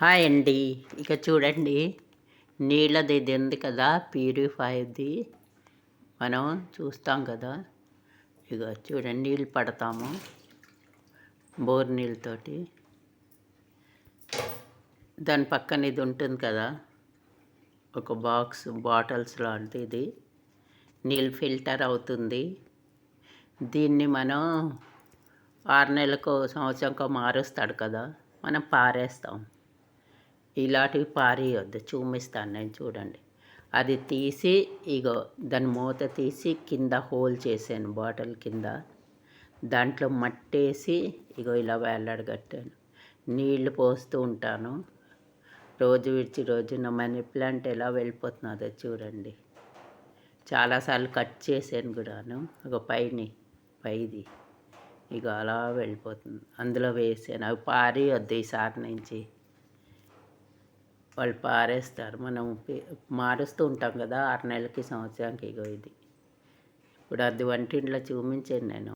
Hi అండి. ఇక చూడండి, నీళ్ళది ఇది ఉంది కదా, ప్యూరిఫైర్ది మనం చూస్తాం కదా. ఇక చూడండి, నీళ్ళు పడతాము బోర్ నీళ్ళతోటి. దాని పక్కన ఇది ఉంటుంది కదా, ఒక బాటిల్స్ లాంటిది, నీళ్ళు ఫిల్టర్ అవుతుంది. దీన్ని మనం 6 నెలలకో సంవత్సరంకో మారుస్తాడు కదా, మనం పారేస్తాం. ఇలాంటివి పారేయొద్దు, చూపిస్తాను నేను. చూడండి, అది తీసి ఇగో దాని మూత తీసి కింద హోల్ చేశాను, బాటిల్ కింద. దాంట్లో మట్టేసి ఇగో ఇలా వేలాడగట్టాను. నీళ్లు పోస్తూ ఉంటాను రోజు విడిచి రోజు. నా మనీ ప్లాంట్ ఎలా వెళ్ళిపోతున్నదో చూడండి. చాలాసార్లు కట్ చేశాను కూడాను. ఇగో పైది ఇక అలా వెళ్ళిపోతుంది. అందులో వేసాను. అవి పారేయొద్దు ఈసారి నుంచి. వాళ్ళు పారేస్తారు. మనం మారుస్తూ ఉంటాం కదా 6 నెలలకి సంవత్సరానికి. ఇగో ఇది ఇప్పుడు అది వంటింట్లో చూపించాను నేను.